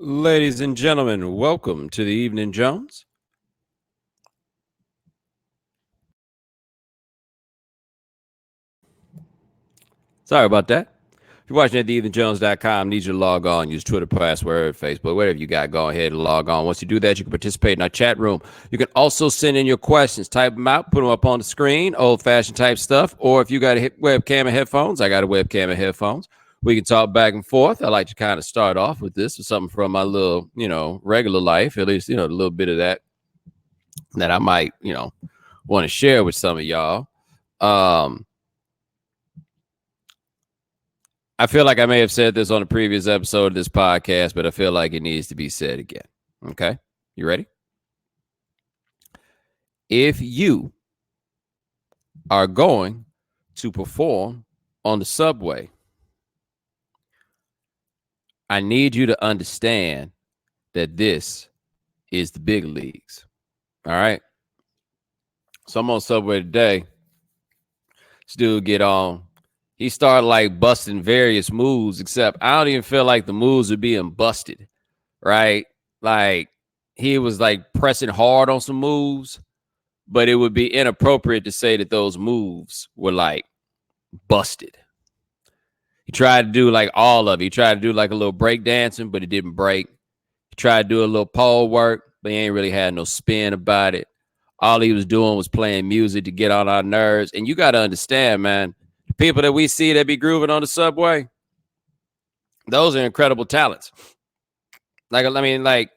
Ladies and gentlemen, welcome to the Evening Jones. Sorry about that. If you're watching at theevenjones.com, need you to log on, use Twitter, password, Facebook, whatever you got, go ahead and log on. Once you do that, you can participate in our chat room. You can also send in your questions, type them out, put them up on the screen, old-fashioned type stuff, or if you got a webcam and headphones, I got a webcam and headphones. We can talk back and forth. I like to kind of start off with this with something from my little, regular life, at least, a little bit of that I might, want to share with some of y'all. I feel like I may have said this on a previous episode of this podcast, but I feel like it needs to be said again. Okay, you ready? If you are going to perform on the subway, I need you to understand that this is the big leagues. All right. So I'm on subway today. This dude get on. He started like busting various moves, except I don't even feel like the moves are being busted, right? Like he was like pressing hard on some moves, but it would be inappropriate to say that those moves were like busted. He tried to do like all of it. He tried to do like a little break dancing, but it didn't break. He tried to do a little pole work, but he ain't really had no spin about it. All he was doing was playing music to get on our nerves. And you got to understand, man, the people that we see that be grooving on the subway, those are incredible talents. Like, I mean, like,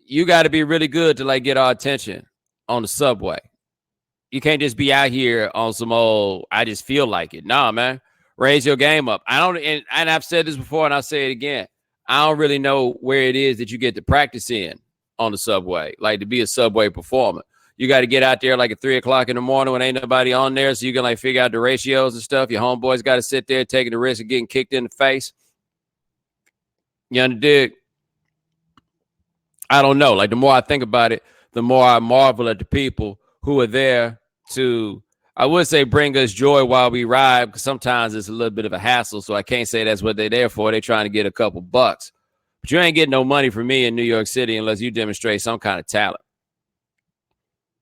you got to be really good to like get our attention on the subway. You can't just be out here on some old, I just feel like it. Nah, man, raise your game up. I don't, and I've said this before and I'll say it again. I don't really know where it is that you get to practice in on the subway, like to be a subway performer. You got to get out there like at 3 o'clock in the morning when ain't nobody on there, so you can like figure out the ratios and stuff. Your homeboys got to sit there taking the risk of getting kicked in the face. You understand? I don't know. Like the more I think about it, the more I marvel at the people who are there to, I would say, bring us joy while we ride, because sometimes it's a little bit of a hassle. So I can't say that's what they're there for. They're trying to get a couple bucks. But you ain't getting no money from me in New York City unless you demonstrate some kind of talent.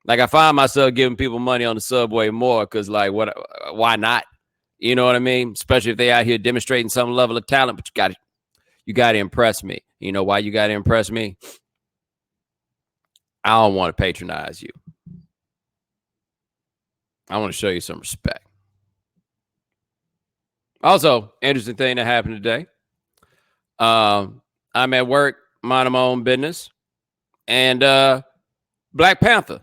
Like I find myself giving people money on the subway more because, like, why not? You know what I mean? Especially if they out here demonstrating some level of talent. But you got to impress me. You know why you got to impress me? I don't want to patronize you. I want to show you some respect. Also, interesting thing that happened today. I'm at work, minding my own business, and Black Panther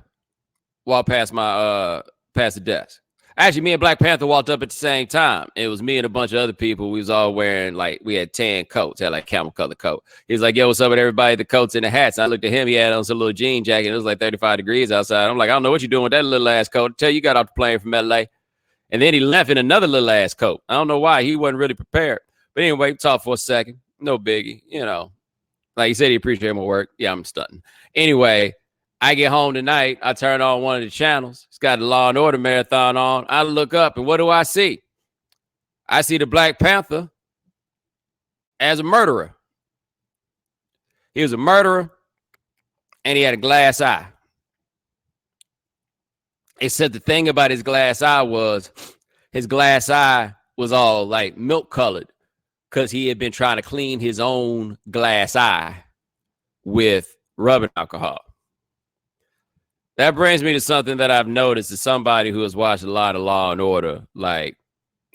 walked past past the desk. Actually, me and Black Panther walked up at the same time. It was me and a bunch of other people. We was all wearing, like, we had tan coats, had like camel color coat. He was like, yo, what's up with everybody? The coats and the hats. And I looked at him. He had on some little jean jacket. It was like 35 degrees outside. I'm like, I don't know what you're doing with that little ass coat. Tell you got off the plane from LA. And then he left in another little ass coat. I don't know why. He wasn't really prepared. But anyway, talk for a second. No biggie. You know, like he said, he appreciated my work. Yeah, I'm stunting. Anyway, I get home tonight. I turn on one of the channels. It's got the Law and Order marathon on. I look up, and what do I see? I see the Black Panther as a murderer. He was a murderer, and he had a glass eye. Except the thing about his glass eye was his glass eye was all like milk colored because he had been trying to clean his own glass eye with rubbing alcohol. That brings me to something that I've noticed as somebody who has watched a lot of Law and Order, like,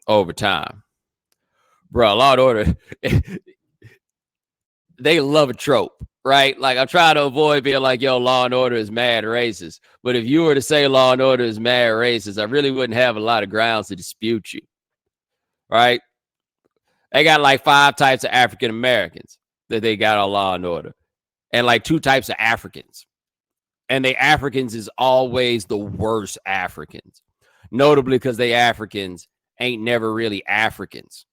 over time. Bro, Law and Order, they love a trope, right? Like, I'm trying to avoid being like, yo, Law and Order is mad racist. But if you were to say Law and Order is mad racist, I really wouldn't have a lot of grounds to dispute you, right? They got like 5 types of African Americans that they got on Law and Order, and like 2 types of Africans. And the Africans is always the worst Africans, notably because they Africans ain't never really Africans.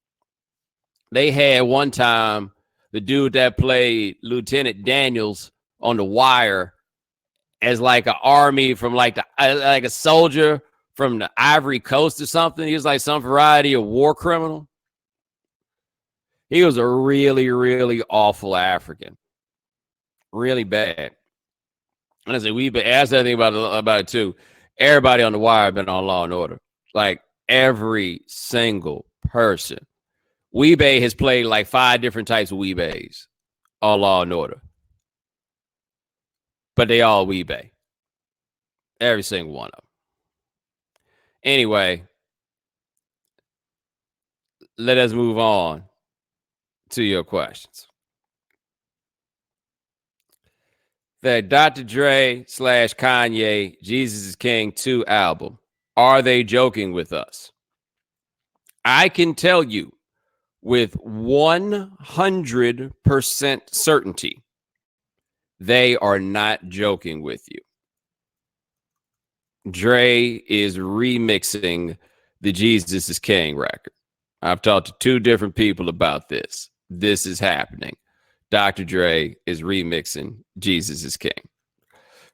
They had one time the dude that played Lieutenant Daniels on The Wire as like an army from like a soldier from the Ivory Coast or something. He was like some variety of war criminal. He was a really, really awful African. really bad. And I said, we've been asked that thing about it too. Everybody on the wire have been on Law and Order. Like every single person. Weebay has played like 5 different types of Weebays on Law and Order. But they all Weebay. Every single one of them. Anyway, let us move on to your questions. The Dr. Dre / Kanye Jesus is King 2 album. Are they joking with us? I can tell you with 100% certainty, they are not joking with you. Dre is remixing the Jesus is King record. I've talked to 2 different people about this. This is happening. Dr. Dre is remixing Jesus is King.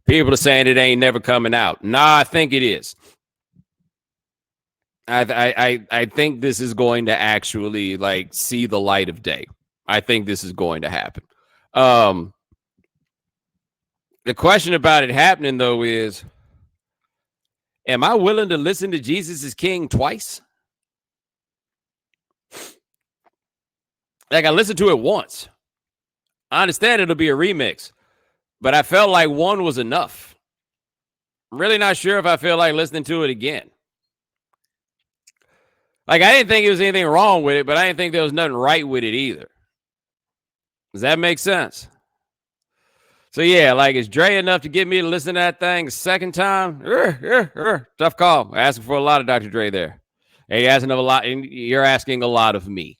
People are saying it ain't never coming out. Nah, I think it is. I think this is going to actually like see the light of day. I think this is going to happen. The question about it happening though is, am I willing to listen to Jesus is King twice? Like I listened to it once. I understand it'll be a remix, but I felt like one was enough. I'm really not sure if I feel like listening to it again. Like, I didn't think there was anything wrong with it, but I didn't think there was nothing right with it either. Does that make sense? So, yeah, like, is Dre enough to get me to listen to that thing a second time? Tough call. Asking for a lot of Dr. Dre there. And you're asking a lot of me.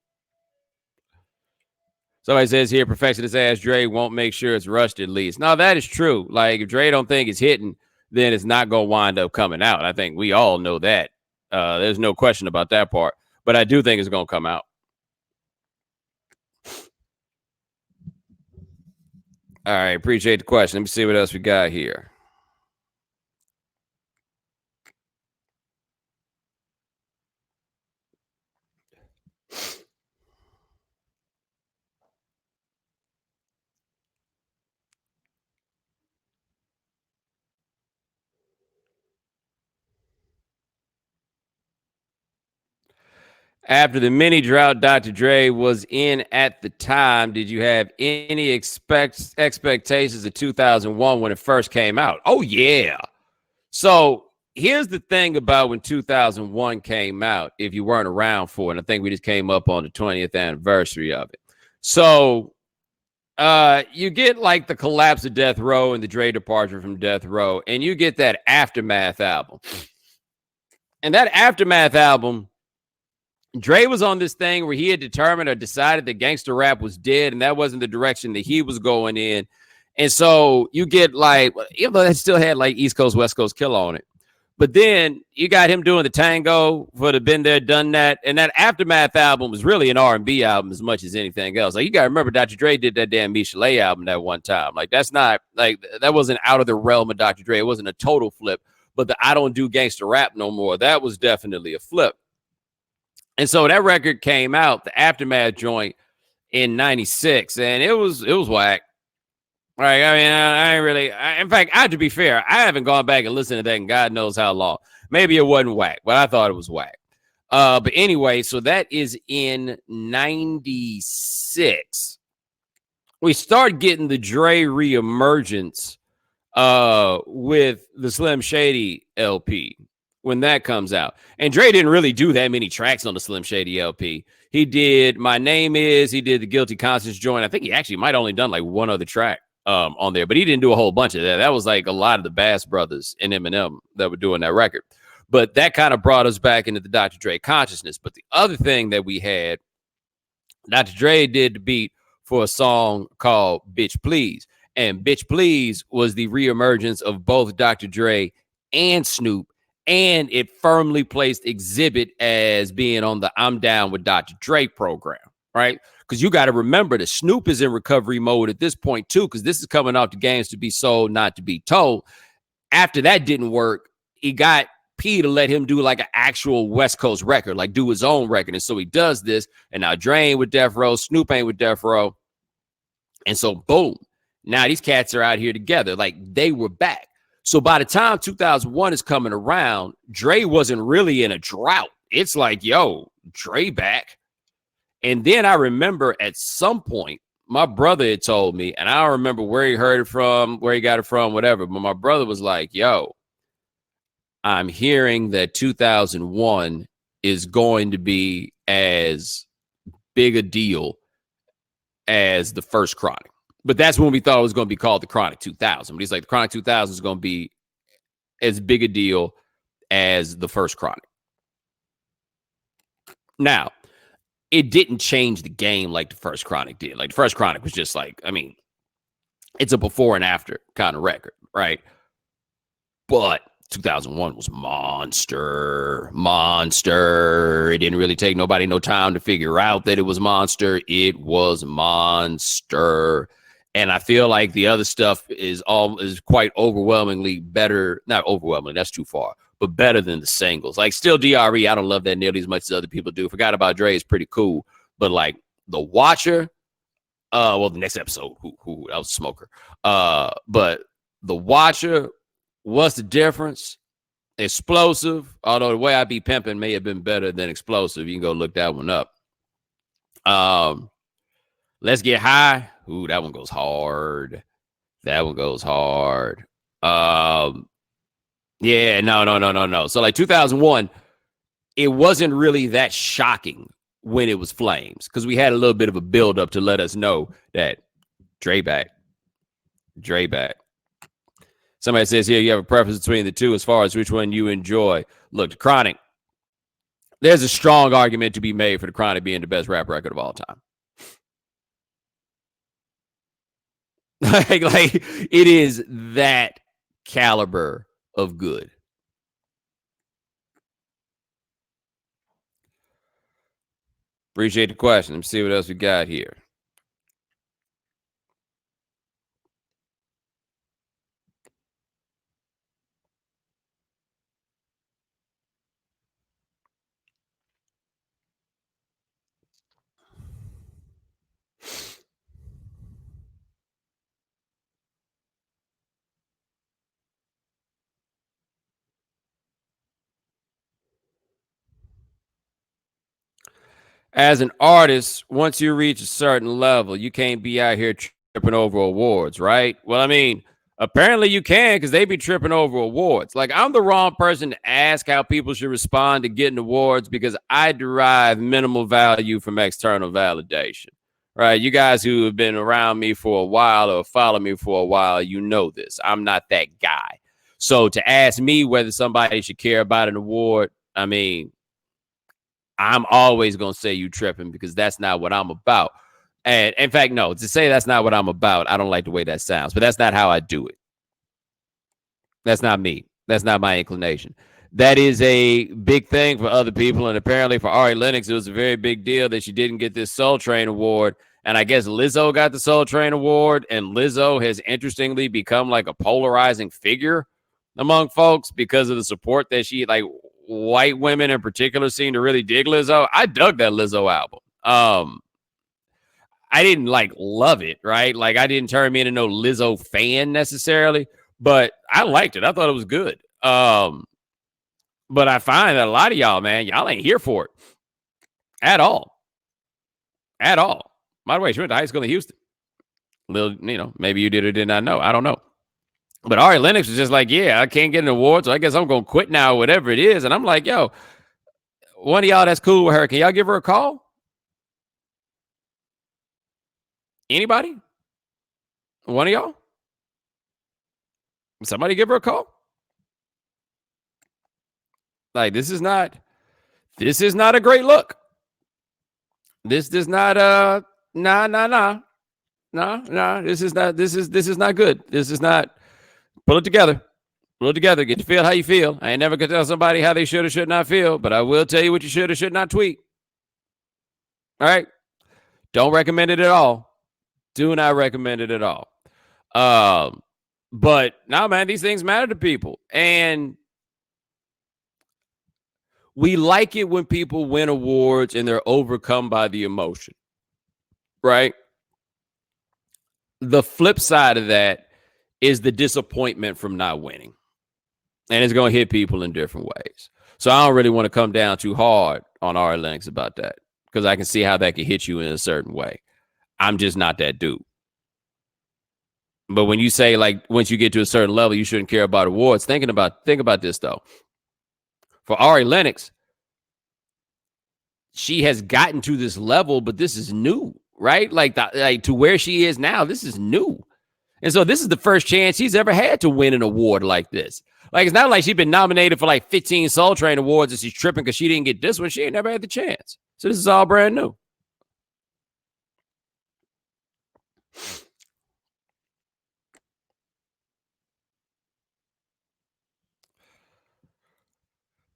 Somebody says here, perfectionist ass Dre won't make sure it's rushed at least. No, that is true. Like, if Dre don't think it's hitting, then it's not going to wind up coming out. I think we all know that. There's no question about that part. But I do think it's going to come out. All right, appreciate the question. Let me see what else we got here. After the mini drought Dr. Dre was in at the time, did you have any expectations of 2001 when it first came out? Oh, yeah. So here's the thing about when 2001 came out, if you weren't around for it. I think we just came up on the 20th anniversary of it. So you get like the collapse of Death Row and the Dre departure from Death Row, and you get that Aftermath album. And that Aftermath album, Dre was on this thing where he had determined or decided that gangster rap was dead, and that wasn't the direction that he was going in. And so you get like, even though it still had like East Coast, West Coast Killer on it, but then you got him doing the Tango for the Been There, Done That. And that Aftermath album was really an R&B album as much as anything else. Like, you got to remember, Dr. Dre did that damn Michelet album that one time. Like, that's not, like, that wasn't out of the realm of Dr. Dre. It wasn't a total flip. But the I Don't Do Gangster Rap No More, that was definitely a flip. And so that record came out, the Aftermath joint, in 96, and it was whack. Right? I mean, I ain't really. In fact, to be fair, I haven't gone back and listened to that in God knows how long. Maybe it wasn't whack, but I thought it was whack. But anyway, so that is in 96. We start getting the Dre reemergence with the Slim Shady LP. When that comes out. And Dre didn't really do that many tracks on the Slim Shady LP. He did My Name Is, he did the Guilty Conscience joint. I think he actually might have only done like one other track on there, but he didn't do a whole bunch of that. That was like a lot of the Bass Brothers and Eminem that were doing that record. But that kind of brought us back into the Dr. Dre consciousness. But the other thing that we had, Dr. Dre did the beat for a song called Bitch Please. And Bitch Please was the reemergence of both Dr. Dre and Snoop. And it firmly placed Exhibit as being on the I'm Down with Dr. Dre program, right? Because you got to remember that Snoop is in recovery mode at this point, too, because this is coming off the Games to Be Sold, Not to Be Told. After that didn't work, he got P to let him do like an actual West Coast record, like do his own record. And so he does this. And now Dre ain't with Death Row, Snoop ain't with Death Row. And so, boom, Now these cats are out here together. Like, they were back. So by the time 2001 is coming around, Dre wasn't really in a drought. It's like, yo, Dre back. And then I remember at some point, my brother had told me, and I don't remember where he heard it from, where he got it from, whatever. But my brother was like, yo, I'm hearing that 2001 is going to be as big a deal as the first Chronic. But that's when we thought it was going to be called the Chronic 2000. But he's like, the Chronic 2000 is going to be as big a deal as the first Chronic. Now, it didn't change the game like the first Chronic did. Like, the first Chronic was just like, I mean, it's a before and after kind of record, right? But 2001 was monster. It didn't really take nobody no time to figure out that it was monster. It was monster. And I feel like the other stuff is quite overwhelmingly better. Not overwhelming, that's too far, but better than the singles. Like, still DRE, I don't love that nearly as much as other people do. Forgot About Dre is pretty cool. But like The Watcher, well, the next episode, who that was a smoker. But The Watcher, what's the difference? Explosive, although the way I Be Pimping may have been better than Explosive. You can go look that one up. Let's Get High. Ooh, that one goes hard. Yeah, no. So like 2001, it wasn't really that shocking when it was Flames, because we had a little bit of a buildup to let us know that Dre back. Somebody says here you have a preference between the two as far as which one you enjoy. Look, the Chronic, there's a strong argument to be made for the Chronic being the best rap record of all time. like it is that caliber of good. Appreciate the question. Let's see what else we got here. As an artist, once you reach a certain level, you can't be out here tripping over awards, right? Well, I mean, apparently you can, because they be tripping over awards. Like, I'm the wrong person to ask how people should respond to getting awards, because I derive minimal value from external validation, right? You guys who have been around me for a while or follow me for a while, you know this. I'm not that guy. So to ask me whether somebody should care about an award, I mean, I'm always going to say you tripping, because that's not what I'm about. And in fact, no, to say that's not what I'm about, I don't like the way that sounds, but that's not how I do it. That's not me. That's not my inclination. That is a big thing for other people. And apparently for Ari Lennox, it was a very big deal that she didn't get this Soul Train award. And I guess Lizzo got the Soul Train award. And Lizzo has interestingly become like a polarizing figure among folks because of the support that she, like, white women in particular seem to really dig Lizzo. I dug that Lizzo album. I didn't like love it, right? Like, I didn't turn me into no Lizzo fan necessarily, but I liked it. I thought it was good. But I find that a lot of y'all, man, y'all ain't here for it at all. At all. By the way, she went to high school in Houston. Maybe you did or did not know. I don't know. But Ari Lennox was just like, yeah, I can't get an award, so I guess I'm going to quit now, whatever it is. And I'm like, yo, one of y'all that's cool with her, can y'all give her a call? Anybody? One of y'all? Somebody give her a call? Like, this is not a great look. This does not nah. This is not good. This is not. Pull it together. Get to feel how you feel. I ain't never gonna tell somebody how they should or should not feel, but I will tell you what you should or should not tweet. All right. Don't recommend it at all. Do not recommend it at all. But no, man, these things matter to people. And we like it when people win awards and they're overcome by the emotion. Right? The flip side of that is the disappointment from not winning. And it's going to hit people in different ways. So I don't really want to come down too hard on Ari Lennox about that because I can see how that can hit you in a certain way. I'm just not that dude. But when you say, like, once you get to a certain level, you shouldn't care about awards, think about this, though. For Ari Lennox, she has gotten to this level, but this is new, right? Like to where she is now, this is new. And so this is the first chance she's ever had to win an award like this. Like, it's not like she's been nominated for like 15 Soul Train awards and she's tripping because she didn't get this one. She ain't never had the chance. So this is all brand new.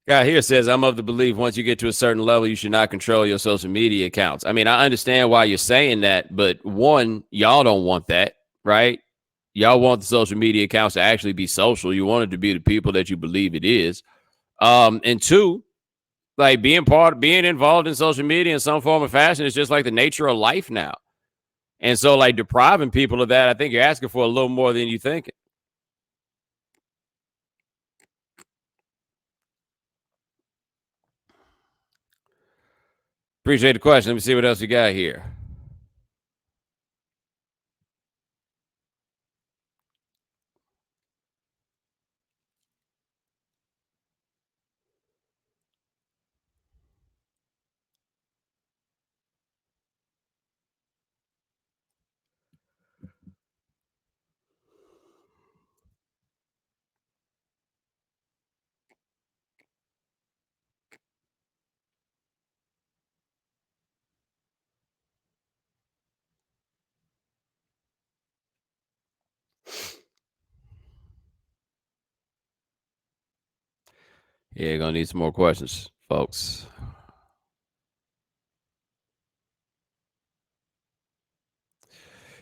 Guy here says, I'm of the belief once you get to a certain level, you should not control your social media accounts. I mean, I understand why you're saying that, but one, y'all don't want that, right? Y'all want the social media accounts to actually be social. You want it to be the people that you believe it is. And two, like being involved in social media in some form or fashion is just like the nature of life now. And so, like, depriving people of that, I think you're asking for a little more than you think. Appreciate the question. Let me see what else you got here. Yeah, you're going to need some more questions, folks.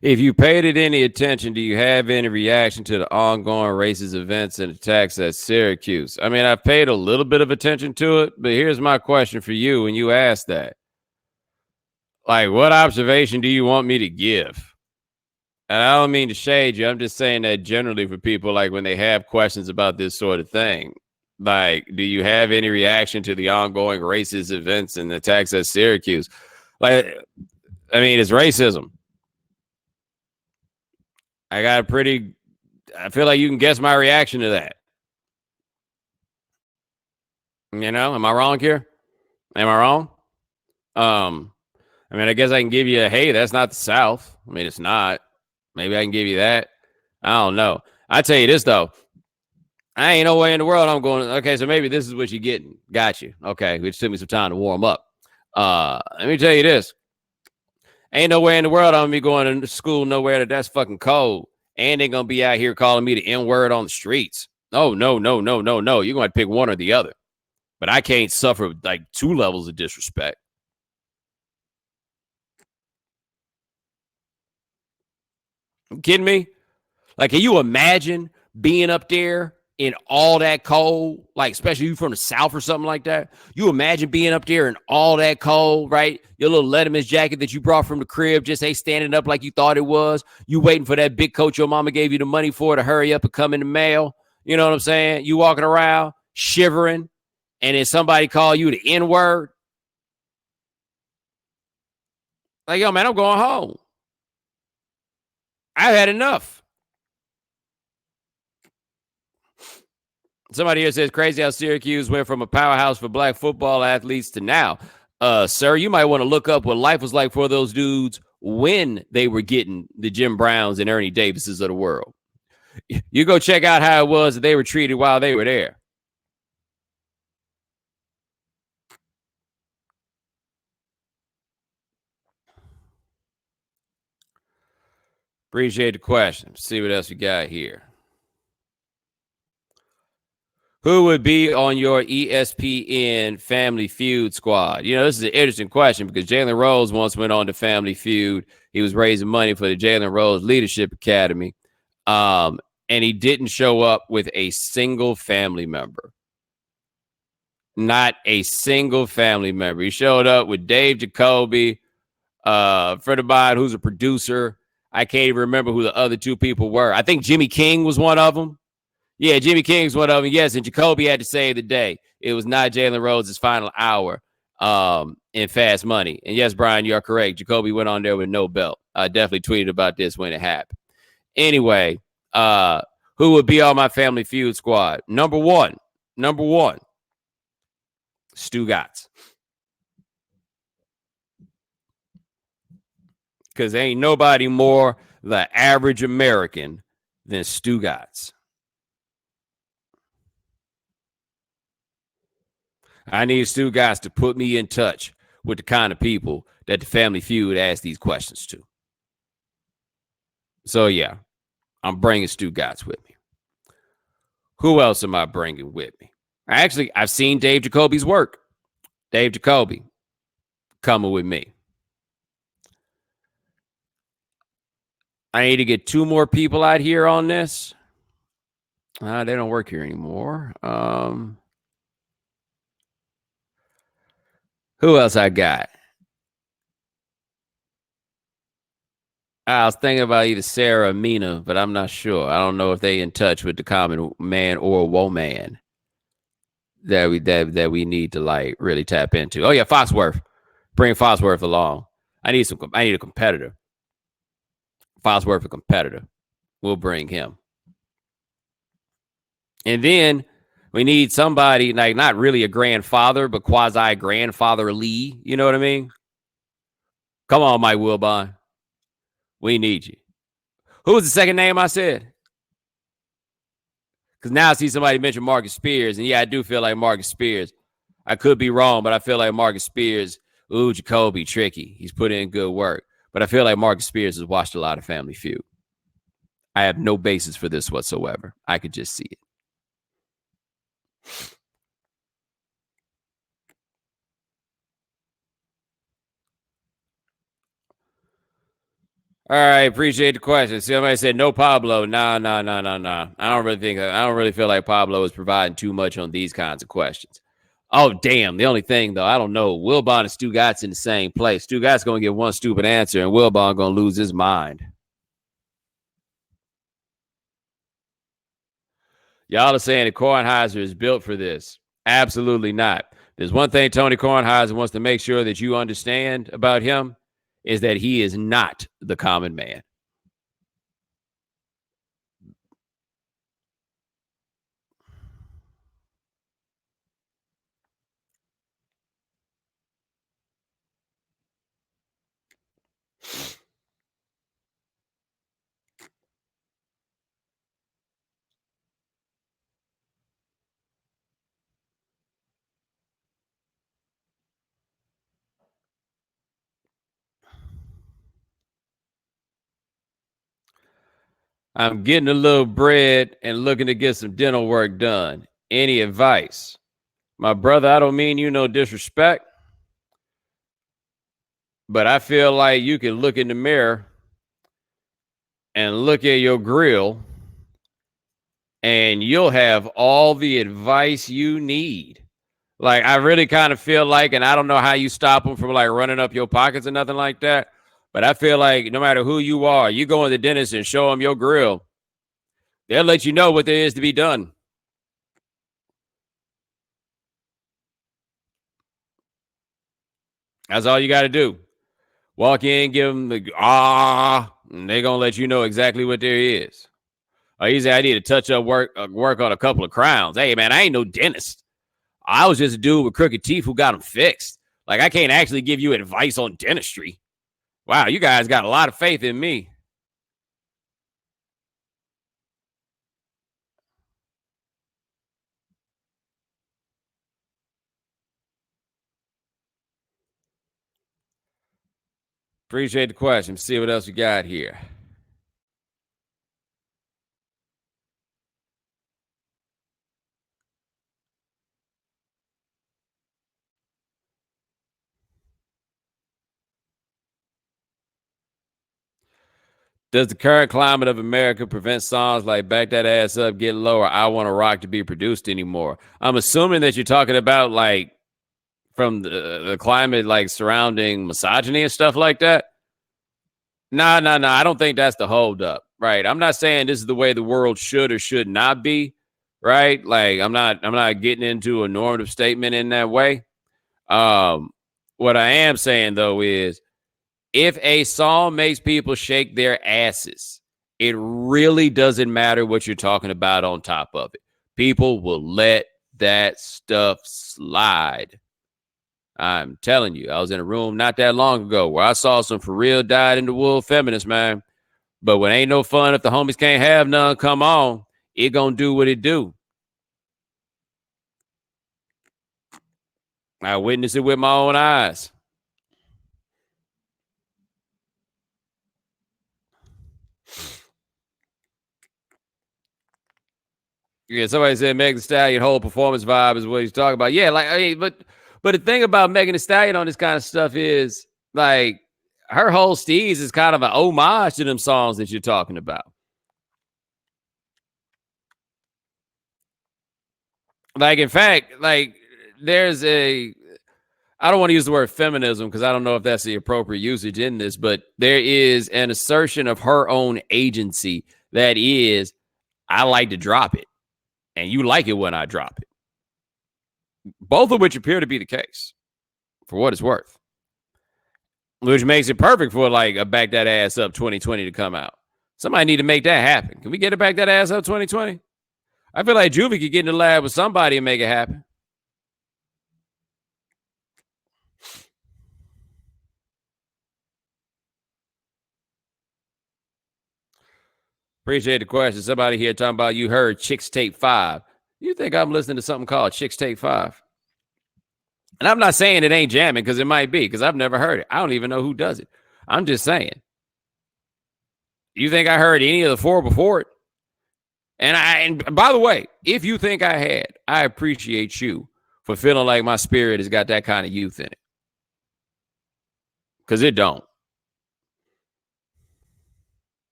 If you paid it any attention, do you have any reaction to the ongoing racist events and attacks at Syracuse? I mean, I've paid a little bit of attention to it, but here's my question for you when you ask that. Like, what observation do you want me to give? And I don't mean to shade you. I'm just saying that generally for people, like when they have questions about this sort of thing, like, do you have any reaction to the ongoing racist events and attacks at Syracuse? Like, I mean, it's racism. I feel like you can guess my reaction to that. You know, am I wrong here? Am I wrong? I mean, I guess I can give you hey, that's not the South. I mean, it's not. Maybe I can give you that. I don't know. I tell you this though. I ain't no way in the world I'm going. Okay, so maybe this is what you're getting. Got you. Okay, which took me some time to warm up. Let me tell you this. Ain't no way in the world I'm gonna be going to school nowhere that's fucking cold. And they're gonna be out here calling me the N-word on the streets. No. You're gonna pick one or the other. But I can't suffer like 2 levels of disrespect. You kidding me? Like, can you imagine being up there in all that cold, like especially you from the South or something like that? You imagine being up there in all that cold, right? Your little Letterman's jacket that you brought from the crib just ain't standing up like you thought it was. You waiting for that big coat your mama gave you the money for to hurry up and come in the mail. You know what I'm saying? You walking around shivering, and then somebody call you the N-word. Like, yo, man, I'm going home. I've had enough. Somebody here says, crazy how Syracuse went from a powerhouse for black football athletes to now. Sir, you might want to look up what life was like for those dudes when they were getting the Jim Browns and Ernie Davises of the world. You go check out how it was that they were treated while they were there. Appreciate the question. Let's see what else we got here. Who would be on your ESPN Family Feud squad? You know, this is an interesting question because Jalen Rose once went on to Family Feud. He was raising money for the Jalen Rose Leadership Academy. And he didn't show up with a single family member. Not a single family member. He showed up with Dave Jacoby, friend of mine who's a producer. I can't even remember who the other two people were. I think Jimmy King was one of them. Yeah, Jimmy King's one of them. Yes, and Jacoby had to save the day. It was not Jalen Rhodes' final hour in Fast Money. And yes, Brian, you're correct. Jacoby went on there with no belt. I definitely tweeted about this when it happened. Anyway, who would be on my Family Feud squad? Number one, Stu Gatz. Because ain't nobody more the average American than Stu Gatz. I need Stu Gatz to put me in touch with the kind of people that the Family Feud asks these questions to. So, yeah, I'm bringing Stu Gatz with me. Who else am I bringing with me? I've seen Dave Jacoby's work. Dave Jacoby coming with me. I need to get two more people out here on this. They don't work here anymore. Who else I got? I was thinking about either Sarah or Mina, but I'm not sure. I don't know if they in touch with the common man or woman that we need to like really tap into. Oh yeah, Foxworth. Bring Foxworth along. I need a competitor. Foxworth a competitor. We'll bring him. And then we need somebody like not really a grandfather, but quasi grandfatherly. You know what I mean? Come on, Mike Wilbon. We need you. Who was the second name I said? Because now I see somebody mention Marcus Spears. And yeah, I do feel like Marcus Spears. I could be wrong, but I feel like Marcus Spears, Jacoby, tricky. He's put in good work. But I feel like Marcus Spears has watched a lot of Family Feud. I have no basis for this whatsoever. I could just see it. All right, appreciate the question. Somebody said no Pablo. Nah. I don't really feel like Pablo is providing too much on these kinds of questions. Oh, damn. The only thing, though, I don't know. Wilbon and Stu Gatz in the same place. Stu Gatz going to get one stupid answer, and Wilbon going to lose his mind. Y'all are saying that Kornheiser is built for this. Absolutely not. There's one thing Tony Kornheiser wants to make sure that you understand about him is that he is not the common man. I'm getting a little bread and looking to get some dental work done. Any advice? My brother, I don't mean you no disrespect, but I feel like you can look in the mirror and look at your grill and you'll have all the advice you need. Like, I really kind of feel like, and I don't know how you stop them from like running up your pockets or nothing like that, but I feel like no matter who you are, you go to the dentist and show them your grill, they'll let you know what there is to be done. That's all you got to do. Walk in, give them the and they're going to let you know exactly what there is. Or you say, I need to touch up work on a couple of crowns. Hey, man, I ain't no dentist. I was just a dude with crooked teeth who got them fixed. Like, I can't actually give you advice on dentistry. Wow, you guys got a lot of faith in me. Appreciate the question. See what else we got here. Does the current climate of America prevent songs like Back That Ass Up, Get Low, or I Want to Rock to be produced anymore? I'm assuming that you're talking about like from the climate like surrounding misogyny and stuff like that. No. I don't think that's the holdup. Right. I'm not saying this is the way the world should or should not be. Right. Like I'm not getting into a normative statement in that way. Um, what I am saying though is if a song makes people shake their asses, it really doesn't matter what you're talking about on top of it. People will let that stuff slide. I'm telling you, I was in a room not that long ago where I saw some for real dyed in the wool feminists, man. But when ain't no fun if the homies can't have none, come on, it gonna do what it do. I witnessed it with my own eyes. Yeah, somebody said Megan Thee Stallion whole performance vibe is what he's talking about. Yeah, like I mean, but the thing about Megan Thee Stallion on this kind of stuff is like her whole steez is kind of an homage to them songs that you're talking about. Like, in fact, like there's a I don't want to use the word feminism because I don't know if that's the appropriate usage in this, but there is an assertion of her own agency that is, I like to drop it, and you like it when I drop it. Both of which appear to be the case, for what it's worth. Which makes it perfect for like a Back That Ass Up 2020 to come out. Somebody need to make that happen. Can we get it Back That Ass Up 2020? I feel like Juvie could get in the lab with somebody and make it happen. Appreciate the question. Somebody here talking about you heard Chicks Tape 5. You think I'm listening to something called Chicks Tape 5? And I'm not saying it ain't jamming because it might be because I've never heard it. I don't even know who does it. I'm just saying. You think I heard any of the four before it? And by the way, if you think I had, I appreciate you for feeling like my spirit has got that kind of youth in it. Because it don't.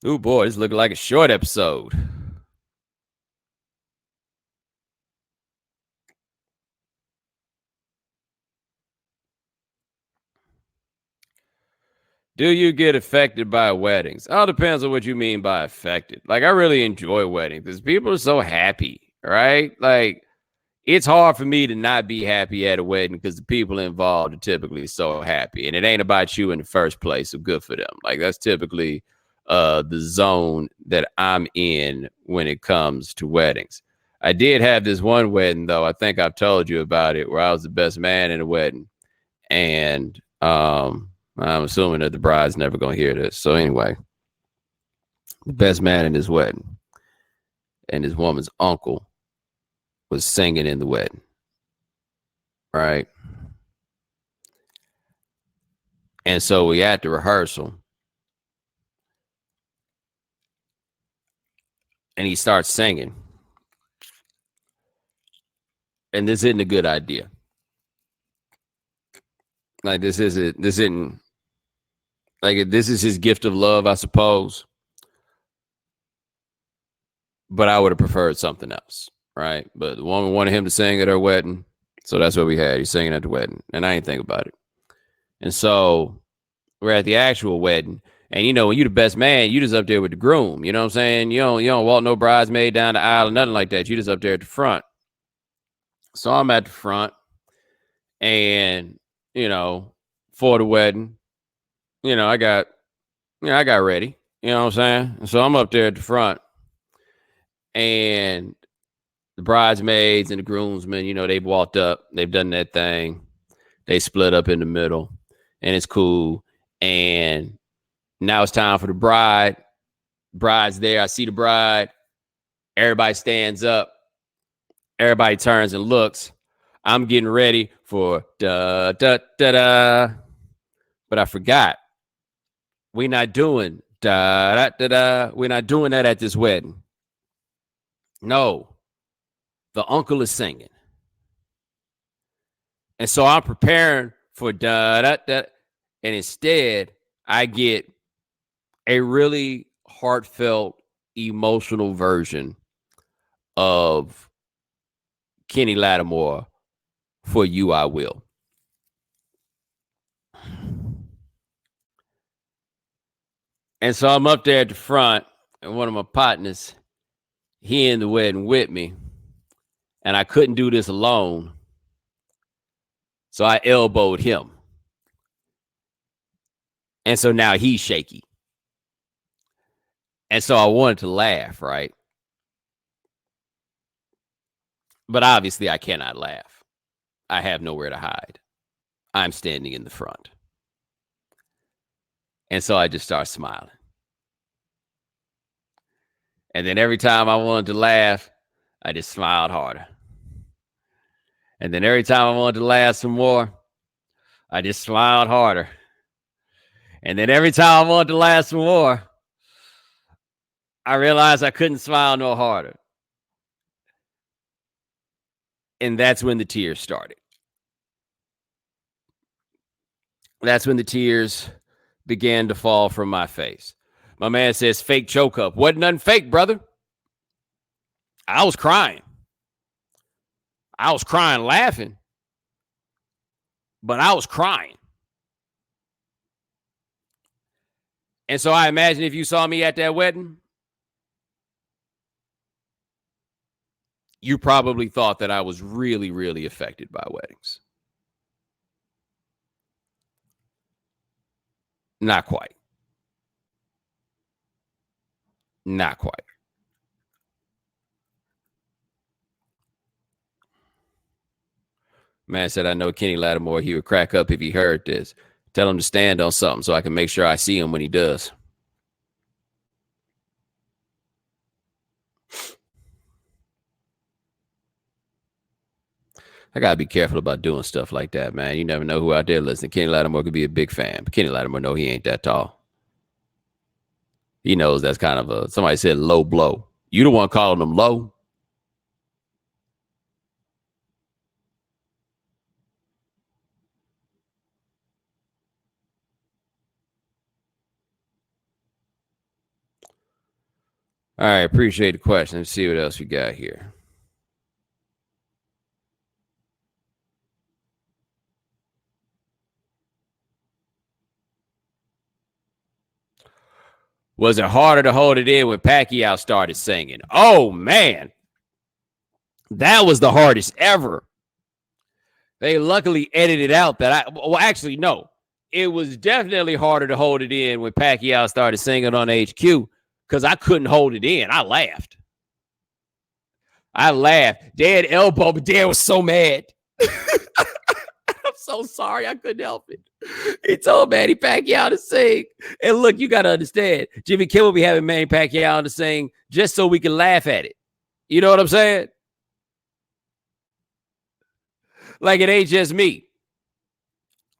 Oh boy, this looking like a short episode. Do you get affected by weddings? All depends on what you mean by affected. Like, I really enjoy weddings because people are so happy, right? Like, it's hard for me to not be happy at a wedding because the people involved are typically so happy. And it ain't about you in the first place, so good for them. Like, that's typically the zone that I'm in when it comes to weddings. I did have this one wedding, though. I think I've told you about it, where I was the best man in the wedding. And I'm assuming that the bride's never going to hear this. So anyway, the best man in this wedding and his woman's uncle was singing in the wedding. Right. And so we at the rehearsal and he starts singing. And this isn't a good idea. Like this isn't like this is his gift of love, I suppose. But I would have preferred something else, right? But the woman wanted him to sing at her wedding, so that's what we had. He's singing at the wedding, and I ain't think about it. And so we're at the actual wedding, and you know when you the best man, you just up there with the groom. You know what I'm saying? You don't walk no bridesmaid down the aisle or nothing like that. You just up there at the front. So I'm at the front, and you know, for the wedding, you know, I got ready. You know what I'm saying? So I'm up there at the front, and the bridesmaids and the groomsmen, you know, they've walked up, they've done that thing, they split up in the middle, and it's cool. And now it's time for the bride. Bride's there. I see the bride. Everybody stands up. Everybody turns and looks. I'm getting ready for da da da da, but I forgot. We're not doing da da da da. We're not doing that at this wedding. No, the uncle is singing. And so I'm preparing for da da da. And instead, I get a really heartfelt emotional version of Kenny Lattimore For You I Will. And so I'm up there at the front, and one of my partners, he in the wedding with me, and I couldn't do this alone. So I elbowed him. And so now he's shaky. And so I wanted to laugh, right? But obviously I cannot laugh. I have nowhere to hide. I'm standing in the front. And so I just start smiling. And then every time I wanted to laugh, I just smiled harder. And then every time I wanted to laugh some more, I just smiled harder. And then every time I wanted to laugh some more, I realized I couldn't smile no harder. And that's when the tears started. That's when the tears began to fall from my face. My man says, fake choke up. Wasn't nothing fake, brother. I was crying. I was crying laughing. But I was crying. And so I imagine if you saw me at that wedding, you probably thought that I was really, really affected by weddings. Not quite. Not quite. Man said, I know Kenny Lattimore. He would crack up if he heard this. Tell him to stand on something so I can make sure I see him when he does. I got to be careful about doing stuff like that, man. You never know who out there listening. Kenny Lattimore could be a big fan, but Kenny Lattimore know he ain't that tall. He knows that's kind of a, somebody said low blow. You the one calling them low. All right, appreciate the question. Let's see what else we got here. Was it harder to hold it in when Pacquiao started singing? Oh, man. That was the hardest ever. They luckily edited out that actually, no. It was definitely harder to hold it in when Pacquiao started singing on HQ because I couldn't hold it in. I laughed. Dad elbowed, but Dad was so mad. I'm so sorry. I couldn't help it. He told Manny Pacquiao to sing. And look, you got to understand, Jimmy Kimmel be having Manny Pacquiao to sing just so we can laugh at it. You know what I'm saying? Like it ain't just me.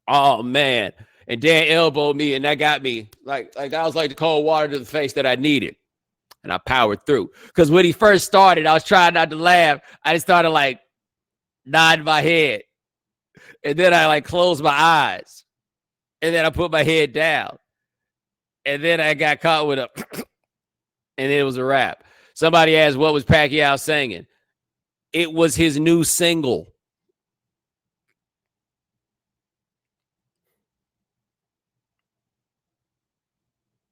Oh, man. And Dan elbowed me, and that got me. Like that was like the cold water to the face that I needed. And I powered through. Because when he first started, I was trying not to laugh. I just started like nodding my head. And then I like closed my eyes. And then I put my head down. And then I got caught with a and it was a wrap. Somebody asked, what was Pacquiao singing? It was his new single.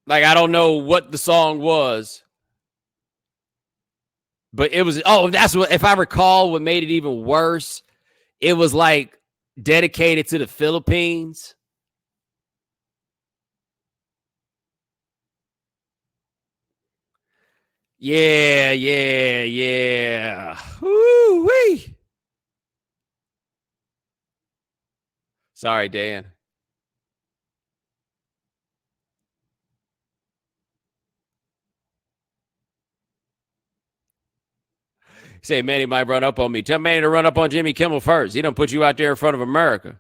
Like, I don't know what the song was. But it was, that's what, if I recall, what made it even worse, it was like dedicated to the Philippines. Yeah. Woo-wee. Sorry, Dan. Say Manny might run up on me. Tell Manny to run up on Jimmy Kimmel first. He don't put you out there in front of America.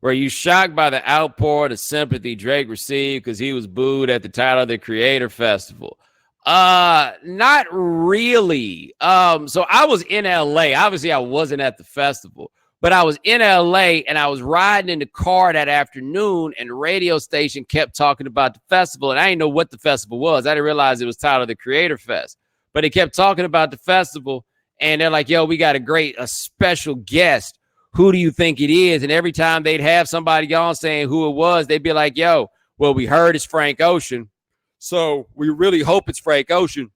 Were you shocked by the outpour of sympathy Drake received because he was booed at the title of the Creator Festival? Not really. So I was in LA. Obviously, I wasn't at the festival, but I was in LA and I was riding in the car that afternoon, and the radio station kept talking about the festival. And I didn't know what the festival was. I didn't realize it was titled the Creator Fest, but they kept talking about the festival, and they're like, yo, we got a special guest. Who do you think it is? And every time they'd have somebody on saying who it was, they'd be like, yo, well, we heard it's Frank Ocean. So we really hope it's Frank Ocean.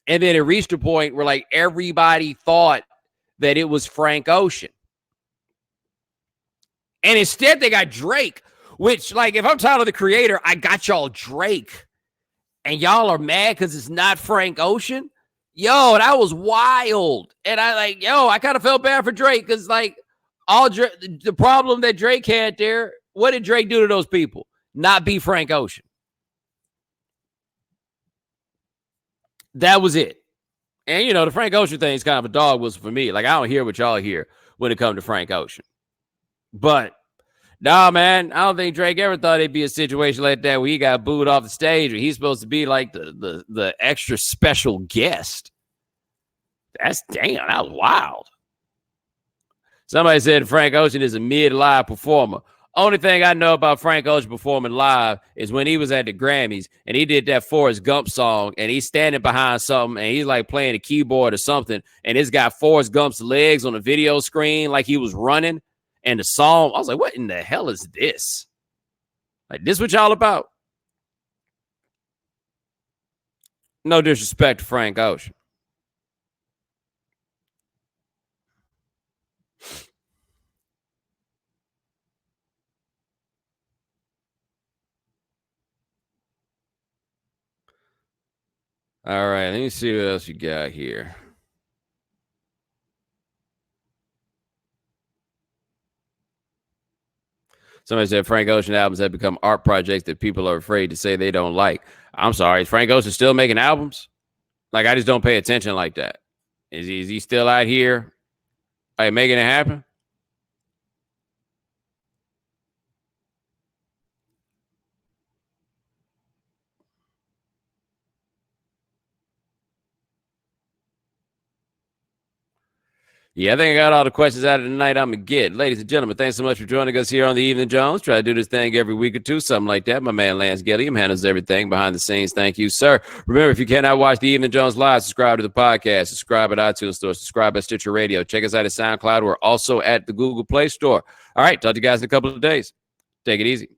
And then it reached a point where like everybody thought that it was Frank Ocean. And instead they got Drake, which like if I'm Tyler the Creator, I got y'all Drake. And y'all are mad because it's not Frank Ocean. Yo, that was wild. And I kind of felt bad for Drake because like the problem that Drake had there, what did Drake do to those people? Not be Frank Ocean. That was it. And, you know, the Frank Ocean thing is kind of a dog whistle for me. Like, I don't hear what y'all hear when it comes to Frank Ocean. But, nah, man, I don't think Drake ever thought it'd be a situation like that where he got booed off the stage or he's supposed to be like the extra special guest. That was wild. Somebody said Frank Ocean is a mid-live performer. Only thing I know about Frank Ocean performing live is when he was at the Grammys and he did that Forrest Gump song and he's standing behind something and he's like playing a keyboard or something and it's got Forrest Gump's legs on the video screen like he was running. And the song, I was like, what in the hell is this? Like, this what y'all about? No disrespect to Frank Ocean. All right, let me see what else you got here. Somebody said Frank Ocean albums have become art projects that people are afraid to say they don't like. I'm sorry, is Frank Ocean still making albums? Like, I just don't pay attention like that. Is he still out here like making it happen? Yeah, I think I got all the questions out of the night I'm going to get. Ladies and gentlemen, thanks so much for joining us here on the Evening Jones. Try to do this thing every week or two, something like that. My man Lance Gilliam handles everything behind the scenes. Thank you, sir. Remember, if you cannot watch the Evening Jones live, subscribe to the podcast, subscribe at iTunes Store, subscribe at Stitcher Radio. Check us out at SoundCloud. We're also at the Google Play Store. All right, talk to you guys in a couple of days. Take it easy.